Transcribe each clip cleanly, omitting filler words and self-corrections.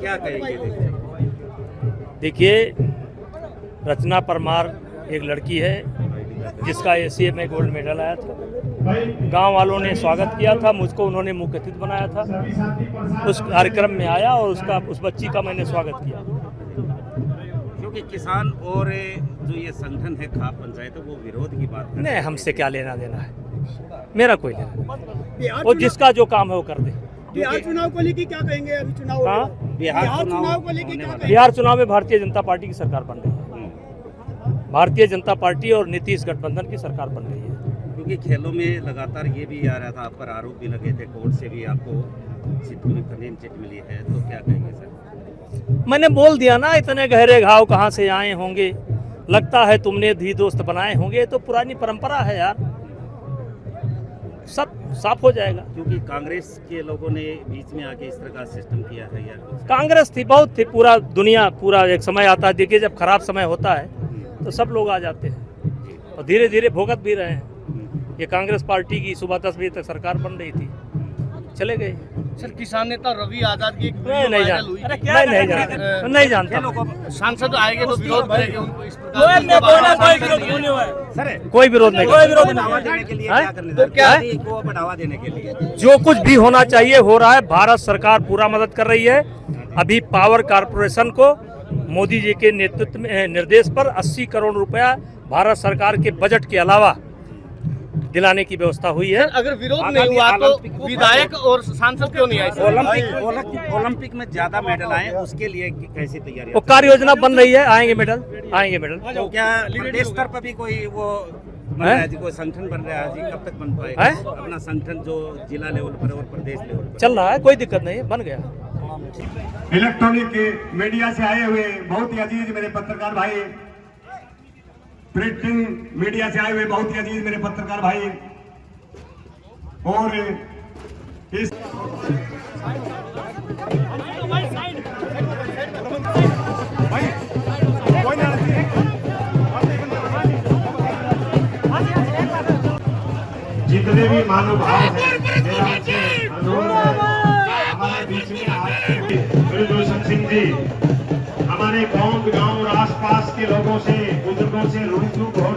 क्या कहेंगे? देखिए, रचना परमार एक लड़की है जिसका एशिया में गोल्ड मेडल आया था। गांव वालों ने स्वागत किया था, मुझको उन्होंने मुख्य अतिथि बनाया था। उस कार्यक्रम में आया और उस बच्ची का मैंने स्वागत किया। क्योंकि किसान और जो ये संगठन है खाप पंचायत, वो विरोध की बात नहीं, हमसे क्या लेना देना है, मेरा कोई लेना नहीं। और जिसका जो काम है वो कर दे। बिहार चुनाव को लेकर क्या कहेंगे? अभी चुनाव बिहार चुनाव को लेकर क्या कहेंगे? बिहार चुनाव में भारतीय जनता पार्टी की सरकार बन रही है। भारतीय जनता पार्टी और नीतीश गठबंधन की सरकार बन रही है। क्योंकि खेलों में लगातार ये भी आ रहा था, आप पर आरोप भी लगे थे, कोर्ट से भी आपको क्लीन चिट मिली है, तो क्या कहेंगे सर? मैंने बोल दिया ना, इतने गहरे घाव कहाँ से आए होंगे, लगता है तुमने भी दोस्त बनाए होंगे। तो पुरानी परंपरा है यार, सब साफ हो जाएगा। क्योंकि कांग्रेस के लोगों ने बीच में आके इस तरह का सिस्टम किया है यार। कांग्रेस थी, बहुत थी, पूरा एक समय आता है। देखिए, जब खराब समय होता है तो सब लोग आ जाते हैं और धीरे धीरे भुगत भी रहे हैं। ये कांग्रेस पार्टी की सुबह 10 बजे तक सरकार बन रही थी, चले गए। सर, किसान नेता रवि आजाद की नहीं जानता। सांसद आएंगे तो विरोध करेंगे उनको, इस कोई विरोध नहीं। बढ़ावा देने के लिए क्या करने तो क्या है को बढ़ावा देने के लिए जो कुछ भी होना चाहिए हो रहा है। भारत सरकार पूरा मदद कर रही है। अभी पावर कारपोरेशन को मोदी जी के नेतृत्व में निर्देश पर 80 करोड़ रुपया भारत सरकार के बजट के अलावा दिलाने की व्यवस्था हुई है। अगर विरोध नहीं हुआ तो विधायक और सांसद क्यों नहीं आए? ओलंपिक में ज्यादा मेडल आए, उसके लिए कैसी तैयारी? वो कार्य योजना बन रही है, आएंगे मेडल। तो क्या प्रदेश स्तर पर भी कोई वो बन रहा है जी, कोई संगठन बन रहा है जी? कब तक बन पाएगा अपना संगठन, जो जिला लेवल पर और प्रदेश लेवल पर चल रहा है? कोई दिक्कत नहीं है, बन गया। इलेक्ट्रॉनिक मीडिया से आए हुए बहुत ही अजीज मेरे पत्रकार भाई, प्रिंटिंग मीडिया से आए हुए बहुत ही अजीज मेरे पत्रकार भाई, और इस जितने भी मानव भाव हैं, मेरा उनसे अनुरोध है, हमारे बीच में आज गुरदूषण सिंह जी हमारे गांव और आसपास के लोगों से, बुजुर्गों से रूबरू हो।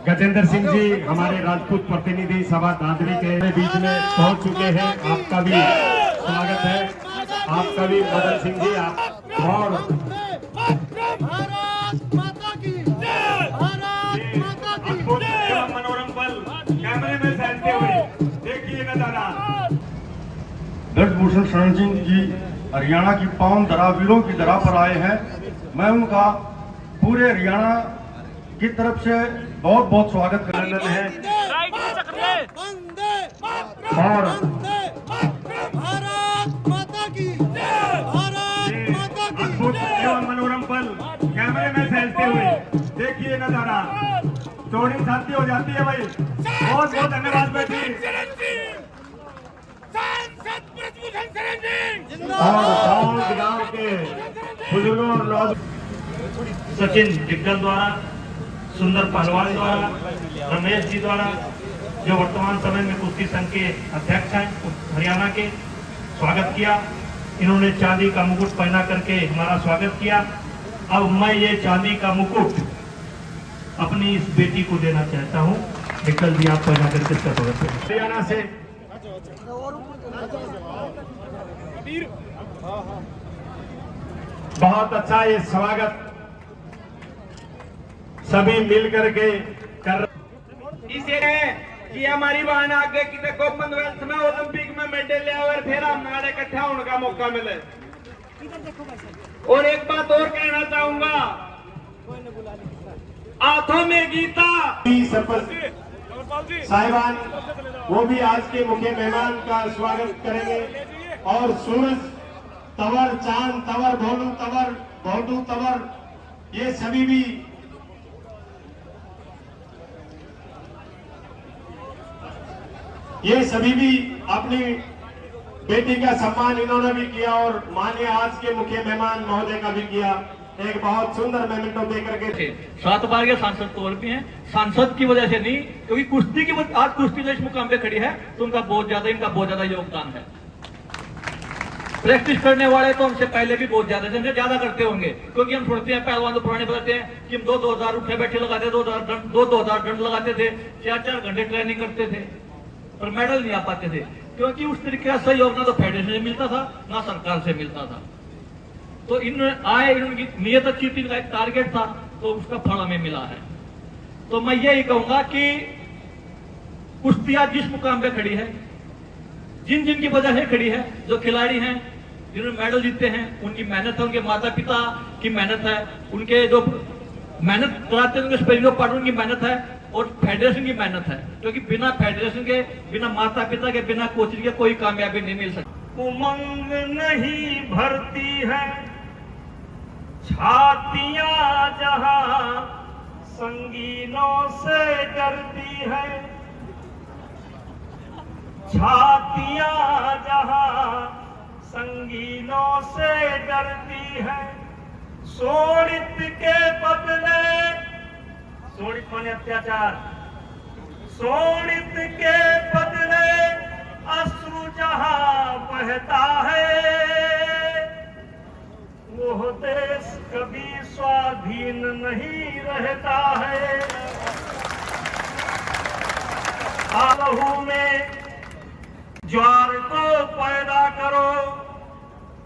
गजेंद्र सिंह जी हमारे राजपूत प्रतिनिधि सभा दादरी के बीच में पहुंच चुके हैं। आपका भी स्वागत है। आपका भी मदन सिंह जी, आप और अद्भुत एवं मनोरम पल कैमरे में सहते हुए देखिए नजारा। ब्रजभूषण शरण सिंह जी हरियाणा की पावन धरा, वीरों की धरा पर आए हैं। मैं उनका पूरे हरियाणा की तरफ से बहुत बहुत स्वागत करने हैं। और अद्भुत एवं मनोरम पल कैमरे में सहते हुए देखिए नजारा। चौड़ी छाती हो जाती है भाई। बहुत बहुत धन्यवाद बेटी। और गांव के बुजुर्गों और लोग, सचिन डिग्गल द्वारा, सुंदर पहलवान द्वारा, रमेश जी द्वारा, जो वर्तमान समय में कुश्ती संघ के अध्यक्ष हैं हरियाणा के, स्वागत किया। इन्होंने चांदी का मुकुट पहना करके हमारा स्वागत किया। अब मैं ये चांदी का मुकुट अपनी इस बेटी को देना चाहता हूँ। डिग्गल जी, आप पहना करके इसका स्वागत करें। हरियाणा से बहुत अच्छा ये स्वागत सभी मिल करके कर इसे कि हमारी बहन आगे की देखो कॉमनवेल्थ में, ओलंपिक में मेडल लिया और फिर हमारे इकट्ठा होने का मौका मिले। और एक बात और कहना चाहूंगा, हाथों में गीता साहिबान वो भी आज के मुख्य मेहमान का स्वागत करेंगे। और सूरज तवर, चांद तवर, भोलू तवर, ये सभी भी अपनी बेटी का सम्मान इन्होंने भी किया और माननीय आज के मुख्य मेहमान महोदय का भी किया। एक बहुत सुंदर मोमेंटो दे करके 7 बार के सांसद तौर पे हैं। सांसद की वजह से नहीं, क्योंकि कुश्ती की आज कुश्ती जो इस मुकाम पे खड़ी है तो इनका बहुत ज्यादा योगदान है। प्रैक्टिस करने वाले तो हमसे पहले भी बहुत ज्यादा थे, हमसे ज्यादा करते होंगे, क्योंकि हम सुनते हैं पहलवान तो पुराने बताते हैं कि हम 2-2 उठे बैठे लगाते, 2-2 दंड लगाते थे, 4-4 घंटे ट्रेनिंग करते थे, पर मेडल नहीं आ पाते थे, क्योंकि उस तरीके का सहयोग ना तो फेडरेशन से मिलता था ना सरकार से मिलता था। तो इनकी नियत अच्छी थी, इनका एक टारगेट था, तो उसका फल हमें मिला है। तो मैं यही कहूंगा कि कुश्ती आज जिस मुकाम पे खड़ी है, जिन जिनकी वजह से खड़ी है, जो खिलाड़ी हैं जिन्होंने मेडल जीते हैं, उनकी मेहनत है, उनके माता पिता की मेहनत है, उनके जो मेहनत कराते हैं उनके स्पेशल पार्टनर की मेहनत है, और फेडरेशन की मेहनत है, क्योंकि बिना फेडरेशन के, बिना माता पिता के, बिना कोचिंग के कोई कामयाबी नहीं मिल सकती। उमंग नहीं भरती है छातियां जहां संगीनों से डरती है, छातियां जहां संगीनों से डरती है, शोणित के बदले, शोणित माने अत्याचार, शोणित के बदले अश्रु जहां बहता है, वो देश कभी स्वाधीन नहीं रहता है। आलहू में ज्वार को पैदा करो,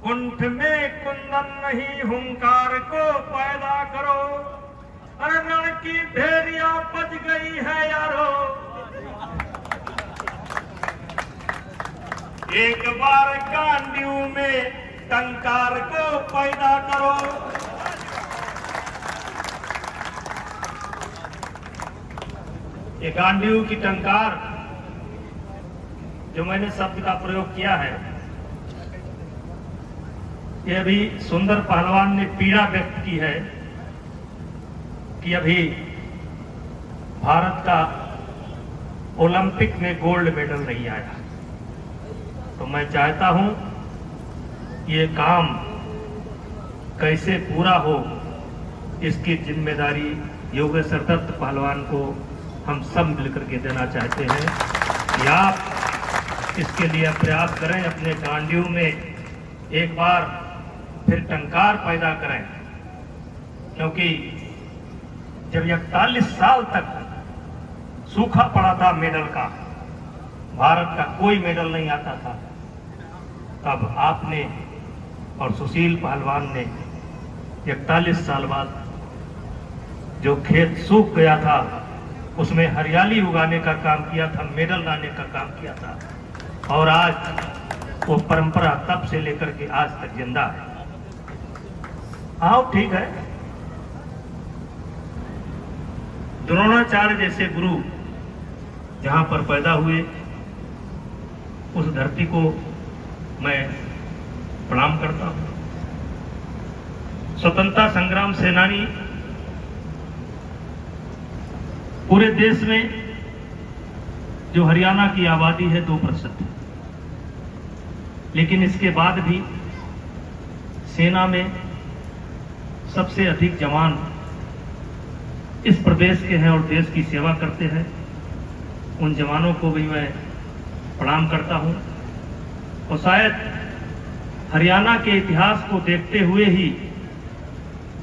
कुंठ में कुंदन नहीं हुंकार को पैदा करो, अरे रण की भेड़िया बज गई है यारो, एक बार गांडीव में टंकार को पैदा करो। ये गांडीव की टंकार जो मैंने शब्द का प्रयोग किया है, ये अभी सुंदर पहलवान ने पीड़ा व्यक्त की है कि अभी भारत का ओलंपिक में गोल्ड मेडल नहीं आया। तो मैं चाहता हूं ये काम कैसे पूरा हो, इसकी जिम्मेदारी योगेश्वर दत्त पहलवान को हम सब मिलकर के देना चाहते हैं कि आप इसके लिए प्रयास करें, अपने गांडीव में एक बार फिर टंकार पैदा करें, क्योंकि जब 41 साल तक सूखा पड़ा था मेडल का, भारत का कोई मेडल नहीं आता था, तब आपने और सुशील पहलवान ने 41 साल बाद जो खेत सूख गया था उसमें हरियाली उगाने का काम किया था, मेडल लाने का काम किया था, और आज वो परंपरा तब से लेकर के आज तक जिंदा है। आओ ठीक है, द्रोणाचार्य जैसे गुरु जहां पर पैदा हुए, उस धरती को मैं प्रणाम करता हूं। स्वतंत्रता संग्राम सेनानी पूरे देश में जो हरियाणा की आबादी है 2%, लेकिन इसके बाद भी सेना में सबसे अधिक जवान इस प्रदेश के हैं और देश की सेवा करते हैं। उन जवानों को भी मैं प्रणाम करता हूं, और शायद हरियाणा के इतिहास को देखते हुए ही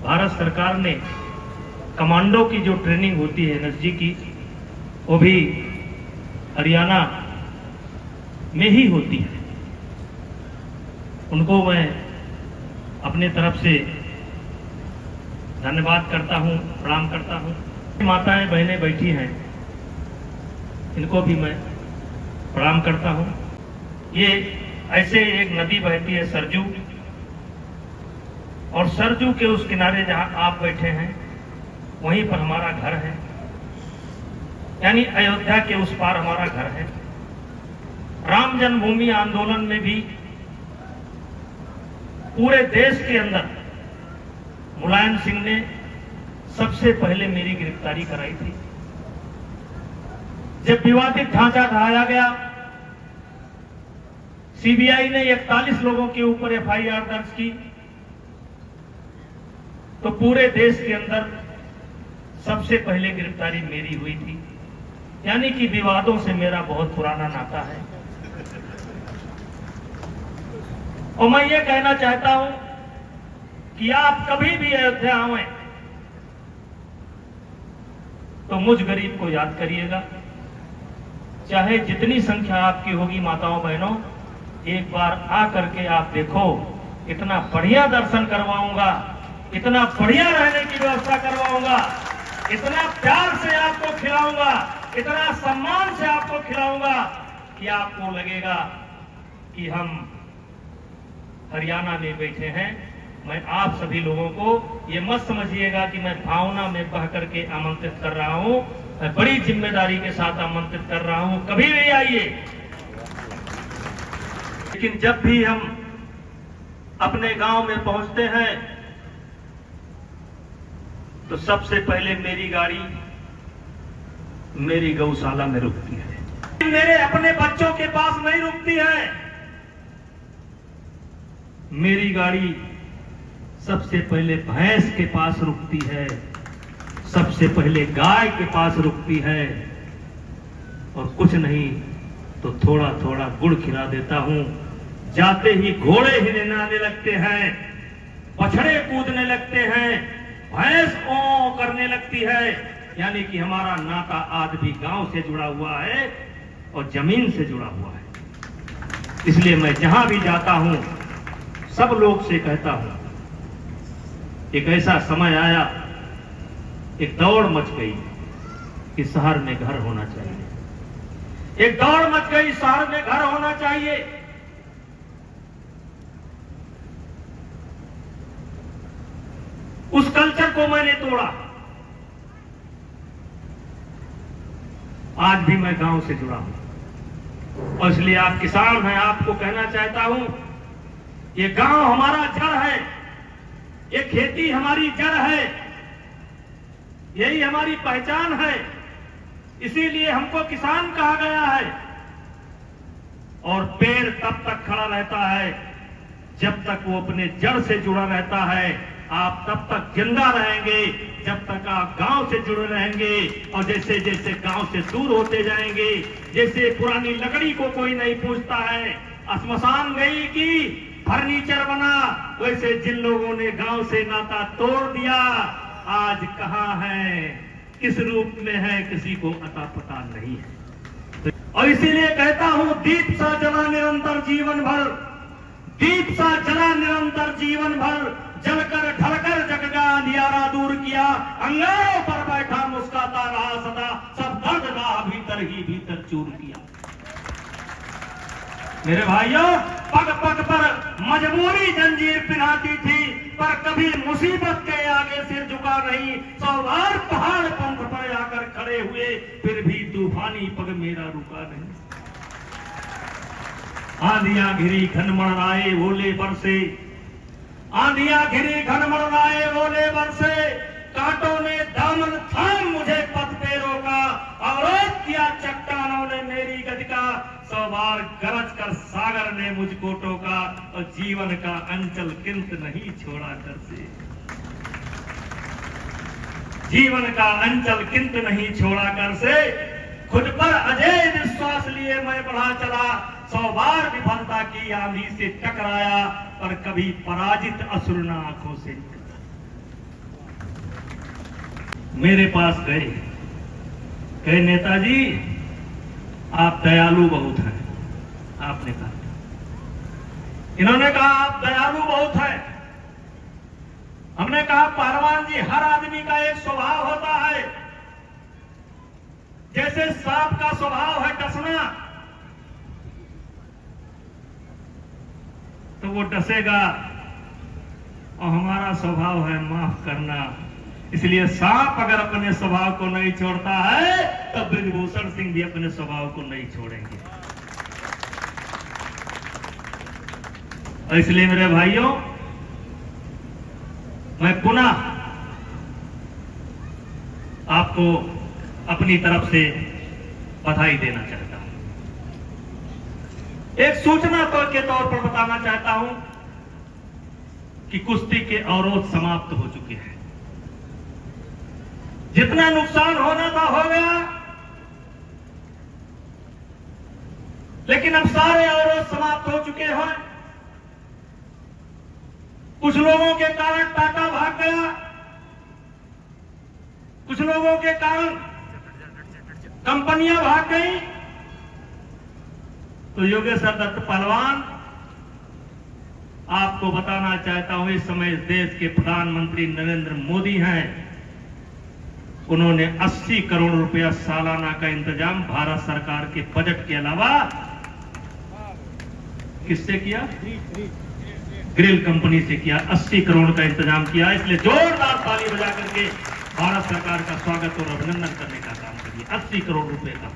भारत सरकार ने कमांडो की जो ट्रेनिंग होती है एनएसजी की, वो भी हरियाणा में ही होती है। उनको मैं अपने तरफ से धन्यवाद करता हूं, प्रणाम करता हूं। माताएं बहनें बैठी हैं, इनको भी मैं प्रणाम करता हूं। ये ऐसे एक नदी बहती है सरजू, और सरजू के उस किनारे जहां आप बैठे हैं वहीं पर हमारा घर है, यानी अयोध्या के उस पार हमारा घर है। राम जन्मभूमि आंदोलन में भी पूरे देश के अंदर मुलायम सिंह ने सबसे पहले मेरी गिरफ्तारी कराई थी। जब विवादित ढांचा ढाया गया, सीबीआई ने 41 लोगों के ऊपर एफआईआर दर्ज की, तो पूरे देश के अंदर सबसे पहले गिरफ्तारी मेरी हुई थी। यानी कि विवादों से मेरा बहुत पुराना नाता है। और मैं ये कहना चाहता हूं कि आप कभी भी अयोध्या आए तो मुझ गरीब को याद करिएगा। चाहे जितनी संख्या आपकी होगी माताओं बहनों, एक बार आ करके आप देखो, इतना बढ़िया दर्शन करवाऊंगा, इतना बढ़िया रहने की व्यवस्था करवाऊंगा, इतना प्यार से आपको खिलाऊंगा, इतना सम्मान से आपको खिलाऊंगा कि आपको लगेगा कि हम हरियाणा में बैठे हैं। मैं आप सभी लोगों को ये मत समझिएगा कि मैं भावना में बह करके आमंत्रित कर रहा हूं, मैं बड़ी जिम्मेदारी के साथ आमंत्रित कर रहा हूं, कभी भी आइए। लेकिन जब भी हम अपने गांव में पहुंचते हैं तो सबसे पहले मेरी गाड़ी मेरी गौशाला में रुकती है, मेरे अपने बच्चों के पास नहीं रुकती है। मेरी गाड़ी सबसे पहले भैंस के पास रुकती है, सबसे पहले गाय के पास रुकती है, और कुछ नहीं तो थोड़ा थोड़ा गुड़ खिला देता हूं। जाते ही घोड़े हिलने लगते हैं, बछड़े कूदने लगते हैं, भैंस ओ करने लगती है, यानी कि हमारा नाता आज भी गांव से जुड़ा हुआ है और जमीन से जुड़ा हुआ है। इसलिए मैं जहां भी जाता हूं सब लोग से कहता हूं, एक ऐसा समय आया, एक दौड़ मच गई कि शहर में घर होना चाहिए, एक दौड़ मच गई शहर में घर होना चाहिए। उस कल्चर को मैंने तोड़ा। आज भी मैं गांव से जुड़ा हूं और इसलिए आप किसान हैं, आपको कहना चाहता हूं, ये गांव हमारा जड़ है, ये खेती हमारी जड़ है, यही हमारी पहचान है, इसीलिए हमको किसान कहा गया है। और पेड़ तब तक खड़ा रहता है जब तक वो अपने जड़ से जुड़ा रहता है। आप तब तक जिंदा रहेंगे जब तक आप गांव से जुड़े रहेंगे, और जैसे जैसे गांव से दूर होते जाएंगे, जैसे पुरानी लकड़ी को कोई नहीं पूछता है, श्मशान गई कि फर्नीचर बना, वैसे जिन लोगों ने गांव से नाता तोड़ दिया आज कहां है, किस रूप में है, किसी को अता पता नहीं है। और इसीलिए कहता हूं, दीप सा जला निरंतर जीवन भर, दीप सा जला निरंतर जीवन भर, जलकर ढलकर जगगा अंधियारा दूर किया, अंगारों पर बैठा मुस्कुराता रहा सदा, सब दर्द रहा भीतर ही भीतर चूर किया। मेरे भाइयों, पग पग पर मजबूरी जंजीर पिनाती थी, पर कभी मुसीबत के आगे सिर झुका नहीं। 100 बार पहाड़ पंख पर आकर खड़े हुए, फिर भी तूफानी पग मेरा रुका नहीं। आंधियां घिरी घन मड़राए ओले बरसे, आंधियां घिरी घन मड़राए ओले बरसे, कांटों ने दामन थाम मुझे पथ पे रोका, अवरोध किया चट्टानों ने मेरी गति का, 100 बार गरज कर सागर ने मुझको टोका, और जीवन का अंचल किंत नहीं छोड़ा कर से, जीवन का अंचल किंत नहीं छोड़ा कर से। खुद पर अजय विश्वास लिए मैं बढ़ा चला, 100 बार विफलता की आंधी से टकराया, पर कभी पराजित असुर न आंखों से निकला। मेरे पास गए, कहे नेताजी आप दयालु बहुत हैं, आपने कहा, इन्होंने कहा आप दयालु बहुत हैं। हमने कहा पहलवान जी, हर आदमी का एक स्वभाव होता है, जैसे सांप का स्वभाव है डसना, तो वो डसेगा, और हमारा स्वभाव है माफ करना। इसलिए सांप अगर अपने स्वभाव को नहीं छोड़ता है तो ब्रजभूषण सिंह भी अपने स्वभाव को नहीं छोड़ेंगे। और इसलिए मेरे भाइयों, मैं पुनः आपको अपनी तरफ से बधाई देना चाहता हूं। एक सूचना के तौर पर बताना चाहता हूं कि कुश्ती के अवरोध समाप्त हो चुके हैं। जितना नुकसान होना था हो गया, लेकिन अब सारे अवरोध समाप्त हो चुके हैं। कुछ लोगों के कारण टाटा भाग गया, कुछ लोगों के कारण कंपनियां भाग गई। तो योगेश्वर दत्त पहलवान, आपको बताना चाहता हूं, इस समय इस देश के प्रधानमंत्री नरेंद्र मोदी हैं। उन्होंने 80 करोड़ रुपया सालाना का इंतजाम भारत सरकार के बजट के अलावा किससे किया? ग्रिल कंपनी से किया। 80 करोड़ का इंतजाम किया। इसलिए जोरदार ताली बजा करके भारत सरकार का स्वागत और अभिनंदन करने का काम करिए। 80 करोड़ रुपए का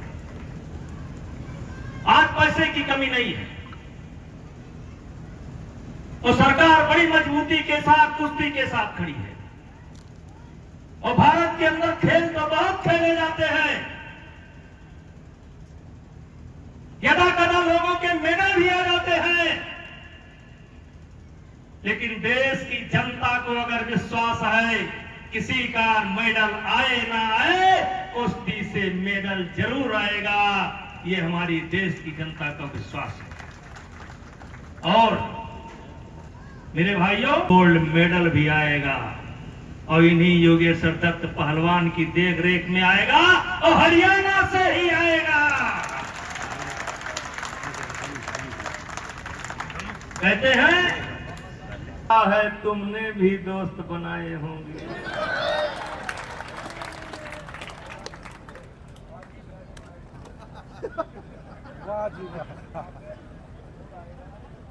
आज पैसे की कमी नहीं है और सरकार बड़ी मजबूती के साथ, कुश्ती के साथ खड़ी है। और भारत के अंदर खेल तो बहुत खेले जाते हैं, यदा कदा लोगों के मेडल भी आ जाते हैं, लेकिन देश की जनता को अगर विश्वास है किसी का मेडल आए ना आए, कुश्ती से मेडल जरूर आएगा, ये हमारी देश की जनता का विश्वास है। और मेरे भाइयों, गोल्ड मेडल भी आएगा और इन्हीं योगेश्वर दत्त पहलवान की देख रेख में आएगा और हरियाणा से ही आएगा। कहते हैं है तुमने भी दोस्त बनाए होंगे।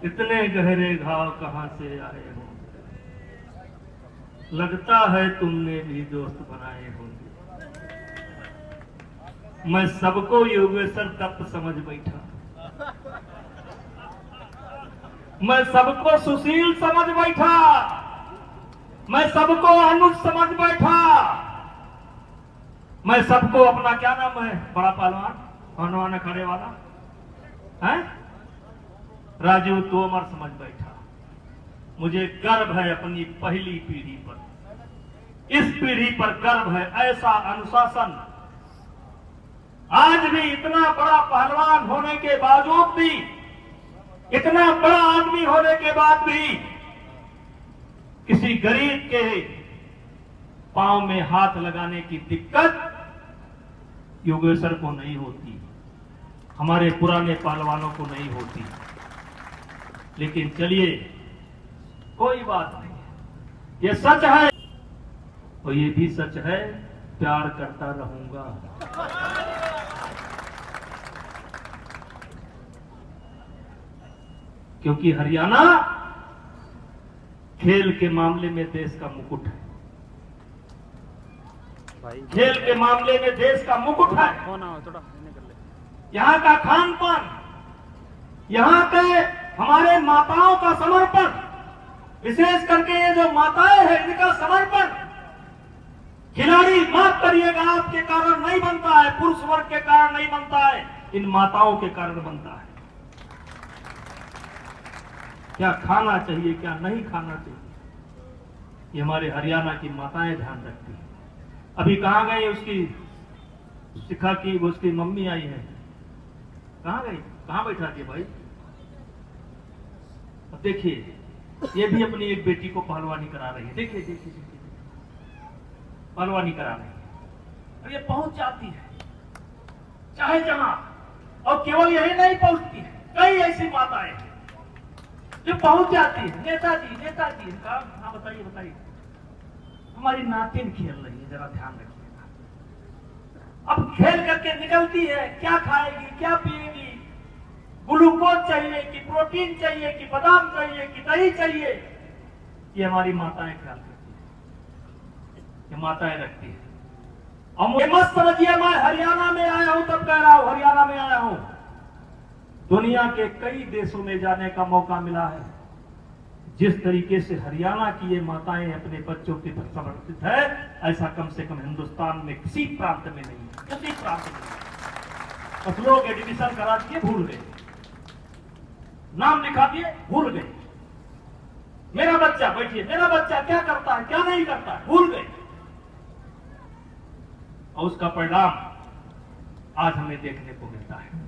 इतने गहरे घाव कहां से आए होंगे, लगता है तुमने भी दोस्त बनाए होंगे। मैं सबको योगेश्वर दत्त समझ बैठा, मैं सबको सुशील समझ बैठा, मैं सबको अनुज समझ बैठा, मैं सबको अपना क्या नाम है बड़ा पहलवान हनुमान खड़े वाला है राजू तोमर समझ बैठा। मुझे गर्व है अपनी पहली पीढ़ी पर, इस पीढ़ी पर गर्व है। ऐसा अनुशासन, आज भी इतना बड़ा पहलवान होने के बावजूद भी, इतना बड़ा आदमी होने के बाद भी किसी गरीब के पांव में हाथ लगाने की दिक्कत योगेश्वर को नहीं होती, हमारे पुराने पहलवानों को नहीं होती। लेकिन चलिए, कोई बात नहीं, ये सच है और ये भी सच है, प्यार करता रहूंगा। क्योंकि हरियाणा खेल के मामले में देश का मुकुट है, खेल के मामले में देश का मुकुट है। यहाँ का खान पान, यहाँ के हमारे माताओं का समर्पण, विशेष करके ये जो माताएं हैं इनका समर्पण। खिलाड़ी माफ करिएगा, आपके कारण नहीं बनता है, पुरुष वर्ग के कारण नहीं बनता है, इन माताओं के कारण बनता है। क्या खाना चाहिए, क्या नहीं खाना चाहिए, ये हमारे हरियाणा की माताएं ध्यान रखती हैं। अभी कहां गई उसकी शिखा की, उसकी मम्मी आई है, कहां गई, कहां बैठा थी भाई? अब देखिए, ये भी अपनी एक बेटी को पहलवानी करा रही है। देखिए देखिए देखिए, पहलवानी करा रही है और ये पहुंच जाती है चाहे जहां। और केवल यही नहीं पहुंचती है, कई ऐसी माताएं हैं जो पहुंच जाती है। नेताजी नेताजी कहा, हाँ बताइए बताइए, हमारी नातिन खेल रही है, जरा ध्यान रखिएगा। अब खेल करके निकलती है, क्या खाएगी, क्या पिएगी, ग्लूकोज चाहिए कि प्रोटीन चाहिए कि बादाम चाहिए कि दही चाहिए, ये हमारी माताएं ख्याल करती है, ये माताएं रखती है। और मुझे मत समझिए मैं हरियाणा में आया हूं तब कह रहा हूं, हरियाणा में आया हूं, दुनिया के कई देशों में जाने का मौका मिला है। जिस तरीके से हरियाणा की ये माताएं अपने बच्चों के प्रति समर्पित है, ऐसा कम से कम हिंदुस्तान में किसी प्रांत में नहीं है, किसी प्रांत में नहीं। बस लोग एडमिशन करा दिए, भूल गए, नाम लिखा दिए, भूल गए। मेरा बच्चा, बैठिए, मेरा बच्चा क्या करता है, क्या नहीं करता है, भूल गए। और उसका परिणाम आज हमें देखने को मिलता है।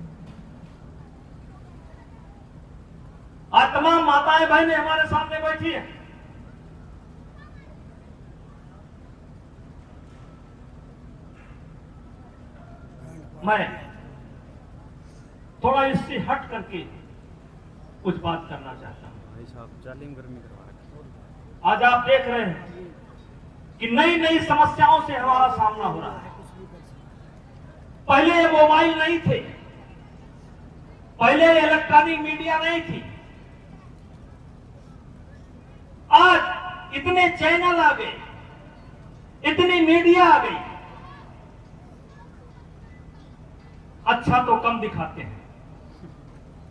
आज तमाम माताएं बहनें हमारे सामने बैठी है, मैं थोड़ा इससे हट करके कुछ बात करना चाहता हूं। आज आप देख रहे हैं कि नई नई समस्याओं से हमारा सामना हो रहा है। पहले ये मोबाइल नहीं थे, पहले इलेक्ट्रॉनिक मीडिया नहीं थी। आज इतने चैनल आ गए, इतनी मीडिया आ गई। अच्छा तो कम दिखाते हैं,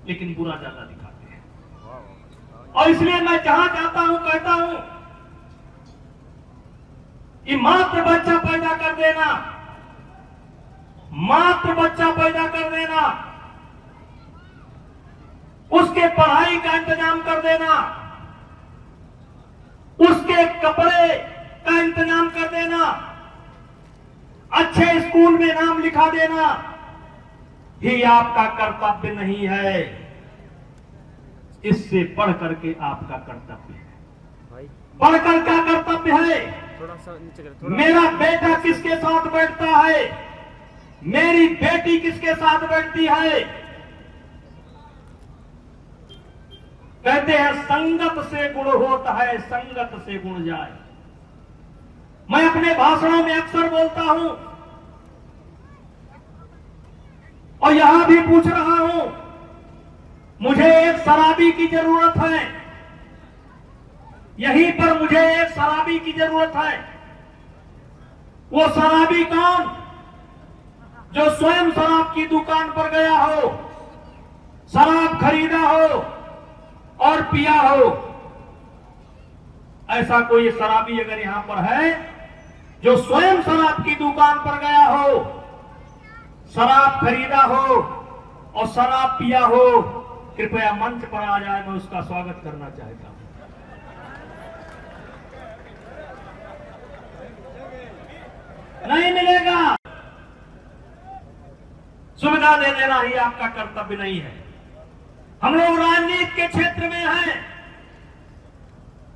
लेकिन बुरा ज्यादा दिखाते हैं। और इसलिए मैं जहां जाता हूं कहता हूं कि मात्र बच्चा पैदा कर देना, मात्र बच्चा पैदा कर देना, उसके पढ़ाई का इंतजाम कर देना, उसके कपड़े का इंतजाम कर देना, अच्छे स्कूल में नाम लिखा देना ही आपका कर्तव्य नहीं है। इससे बढ़ करके आपका कर्तव्य है। बढ़कर क्या कर्तव्य है? मेरा बेटा किसके साथ बैठता है, मेरी बेटी किसके साथ बैठती है। कहते हैं संगत से गुण होता है, संगत से गुण जाए। मैं अपने भाषणों में अक्सर बोलता हूं और यहां भी पूछ रहा हूं, मुझे एक शराबी की जरूरत है। यहीं पर मुझे एक शराबी की जरूरत है। वो शराबी कौन? जो स्वयं शराब की दुकान पर गया हो, शराब खरीदा हो और पिया हो। ऐसा कोई शराबी अगर यहां पर है जो स्वयं शराब की दुकान पर गया हो, शराब खरीदा हो और शराब पिया हो, कृपया मंच पर आ जाए, मैं उसका स्वागत करना चाहता हूं। नहीं मिलेगा। सुविधा दे देना ही आपका कर्तव्य नहीं है। हम लोग राजनीति के क्षेत्र में हैं।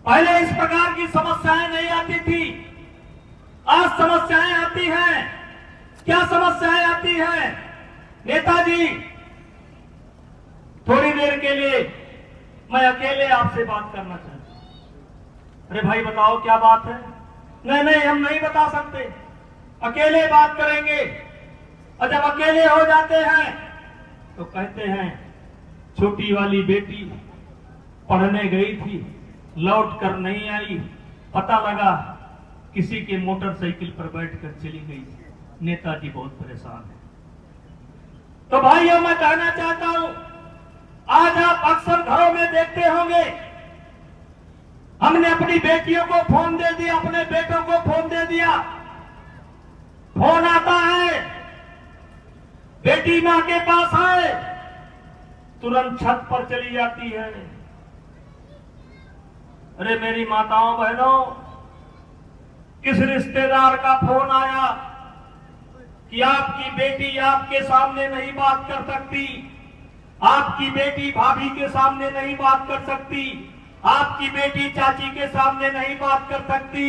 पहले इस प्रकार की समस्याएं नहीं आती थी, आज समस्याएं आती हैं। क्या समस्याएं आती हैं? नेताजी, थोड़ी देर के लिए मैं अकेले आपसे बात करना चाहता हूं। अरे भाई बताओ क्या बात है? नहीं नहीं, हम नहीं बता सकते, अकेले बात करेंगे। और जब अकेले हो जाते हैं तो कहते हैं छोटी वाली बेटी पढ़ने गई थी, लौट कर नहीं आई, पता लगा किसी के मोटरसाइकिल पर बैठकर चली गई। नेताजी बहुत परेशान है। तो भाइयों, मैं कहना चाहता हूं, आज आप अक्सर घरों में देखते होंगे, हमने अपनी बेटियों को फोन दे दिया, अपने बेटों को फोन दे दिया। फोन आता है, बेटी मां के पास आए, तुरंत छत पर चली जाती है। अरे मेरी माताओं बहनों, किस रिश्तेदार का फोन आया कि आपकी बेटी आपके सामने नहीं बात कर सकती, आपकी बेटी भाभी के सामने नहीं बात कर सकती, आपकी बेटी चाची के सामने नहीं बात कर सकती।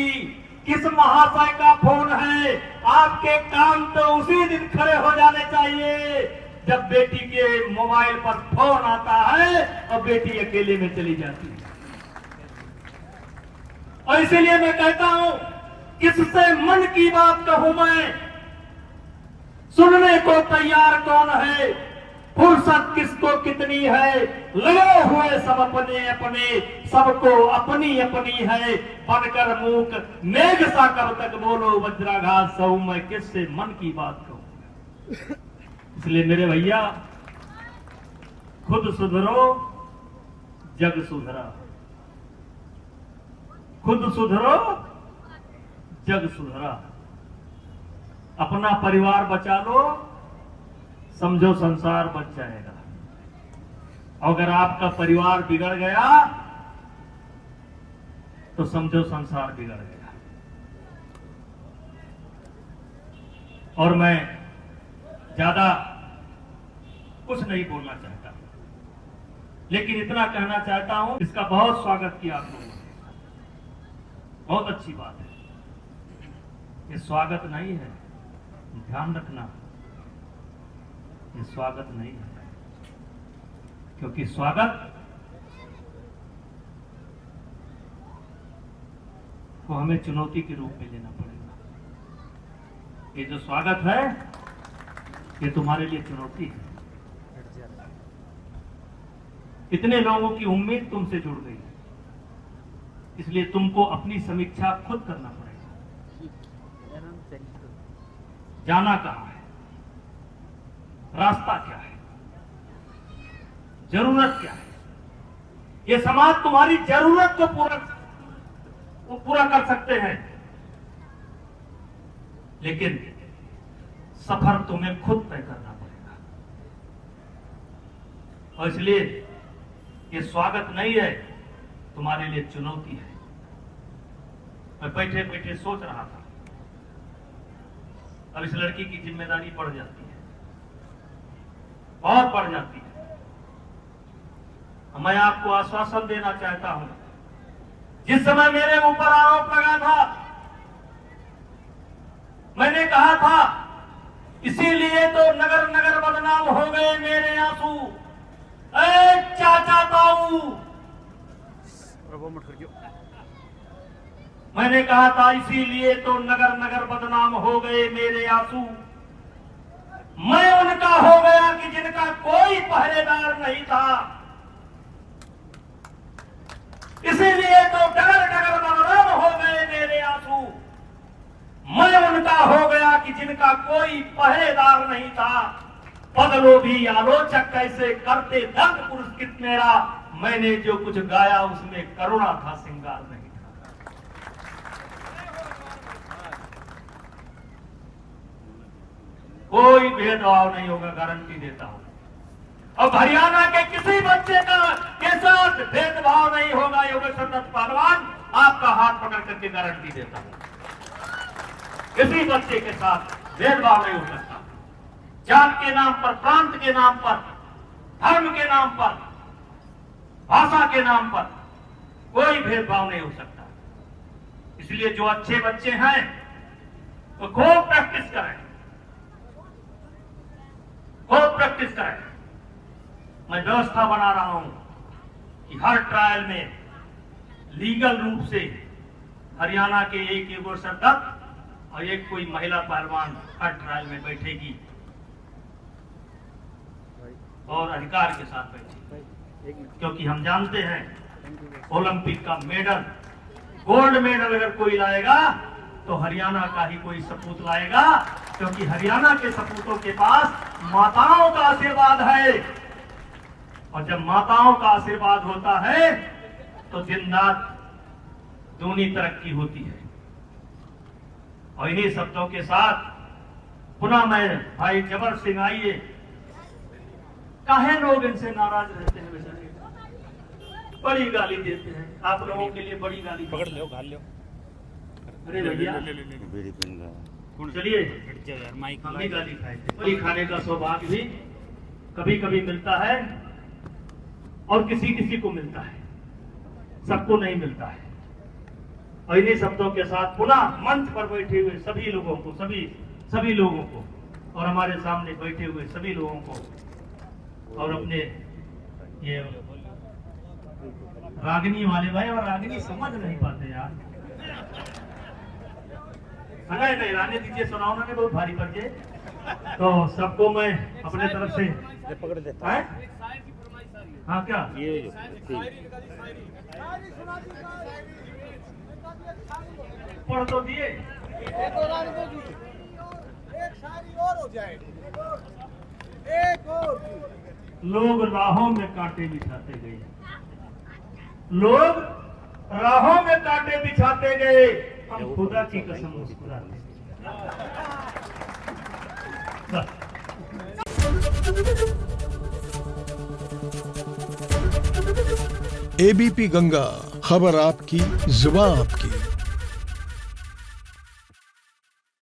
किस महाशय का फोन है? आपके काम तो उसी दिन खड़े हो जाने चाहिए जब बेटी के मोबाइल पर फोन आता है और बेटी अकेले में चली जाती है। और इसीलिए मैं कहता हूं, किससे मन की बात कहूं मैं, सुनने को तैयार कौन है, फुर्सत किसको कितनी है, लगे हुए सब अपने अपने, सबको अपनी अपनी है, बनकर मूक मेघ सा कब तक बोलो वज्राघात सहू, मैं किससे मन की बात कहूं। इसलिए मेरे भैया, खुद सुधरो जग सुधरा, खुद सुधरो जग सुधरा। अपना परिवार बचा लो, समझो संसार बच जाएगा। अगर आपका परिवार बिगड़ गया तो समझो संसार बिगड़ गया। और मैं ज्यादा कुछ नहीं बोलना चाहता, लेकिन इतना कहना चाहता हूं, इसका बहुत स्वागत किया आप लोगों ने, बहुत अच्छी बात है। ये स्वागत नहीं है, ध्यान रखना, ये स्वागत नहीं है, क्योंकि स्वागत को हमें चुनौती के रूप में लेना पड़ेगा। ये जो स्वागत है ये तुम्हारे लिए चुनौती है। इतने लोगों की उम्मीद तुमसे जुड़ गई, इसलिए तुमको अपनी समीक्षा खुद करना पड़ेगा। जाना कहां है, रास्ता क्या है, जरूरत क्या है। ये समाज तुम्हारी जरूरत को पूरा कर सकते हैं, लेकिन सफर तुम्हें खुद तय करना पड़ेगा। और इसलिए ये स्वागत नहीं है, तुम्हारे लिए चुनौती है। मैं बैठे बैठे सोच रहा था, अब इस लड़की की जिम्मेदारी बढ़ जाती है, बहुत बढ़ जाती है। मैं आपको आश्वासन देना चाहता हूं, जिस समय मेरे ऊपर आरोप लगा था, मैंने कहा था इसीलिए तो नगर नगर बदनाम हो गए मेरे आंसू। ए चाचा ताऊ, मैंने कहा था इसीलिए तो नगर नगर बदनाम हो गए मेरे आंसू। मैं उनका हो गया कि जिनका कोई पहरेदार नहीं था, इसीलिए तो डगर डगर बदनाम हो गए मेरे आंसू। मैं उनका हो गया कि जिनका कोई पहरेदार नहीं था। बदलो भी आलोचक कैसे करते दंग पुरस्कृत मेरा, मैंने जो कुछ गाया उसमें करुणा था, श्रृंगार नहीं था। कोई भेदभाव नहीं होगा, गारंटी देता हूं। अब हरियाणा के किसी बच्चे के साथ भेदभाव नहीं होगा, योगेश्वर दत्त पहलवान आपका हाथ पकड़ करके गारंटी देता हूं। किसी बच्चे के साथ भेदभाव नहीं हो सकता। जात के नाम पर, प्रांत के नाम पर, धर्म के नाम पर, भाषा के नाम पर कोई भेदभाव नहीं हो सकता। इसलिए जो अच्छे बच्चे हैं वो खूब प्रैक्टिस करें, खूब प्रैक्टिस करें। मैं व्यवस्था बना रहा हूं कि हर ट्रायल में लीगल रूप से हरियाणा के एक योगेश्वर दत्त और एक कोई महिला पहलवान हर ट्रायल में बैठेगी और अधिकार के साथ बैठेगी, क्योंकि हम जानते हैं ओलंपिक का मेडल, गोल्ड मेडल अगर कोई लाएगा तो हरियाणा का ही कोई सपूत लाएगा, क्योंकि हरियाणा के सपूतों के पास माताओं का आशीर्वाद है। और जब माताओं का आशीर्वाद होता है तो दिन रात दूनी तरक्की होती है। और इन्हीं शब्दों के साथ पुनः मैं भाई जबर सिंह, आइए। काहे लोग इनसे नाराज रहते हैं बेचारे, बड़ी गाली देते हैं, आप लोगों के लिए बड़ी गाली पकड़ लो, घाल लो। अरे भैया चलिए, हम भी गाली खाएंगे। बड़ी खाने का सौभाग्य भी कभी कभी मिलता है और किसी किसी को मिलता है, सबको नहीं मिलता है। और इन्हीं शब्दों के साथ पुनः मंच पर बैठे हुए सभी लोगों को, सभी लोगों को, और हमारे सामने बैठे हुए सभी लोगों को, और अपने ये रागिनी वाले भाई, और रागिनी समझ नहीं पाते यार, नहीं रहने दीजिए, सुनाओ ना, बहुत भारी पड़ जाए। तो सबको मैं अपने तरफ से पकड़ देता है। हाँ क्या ये पढ़ तो दिए, एक शायरी और हो जाए, एक और। लोग राहों में कांटे बिछाते गए, लोग राहों में कांटे बिछाते गए, हम खुदा की कसम मुस्कुराते। एबीपी गंगा, खबर आपकी, जुबान आपकी।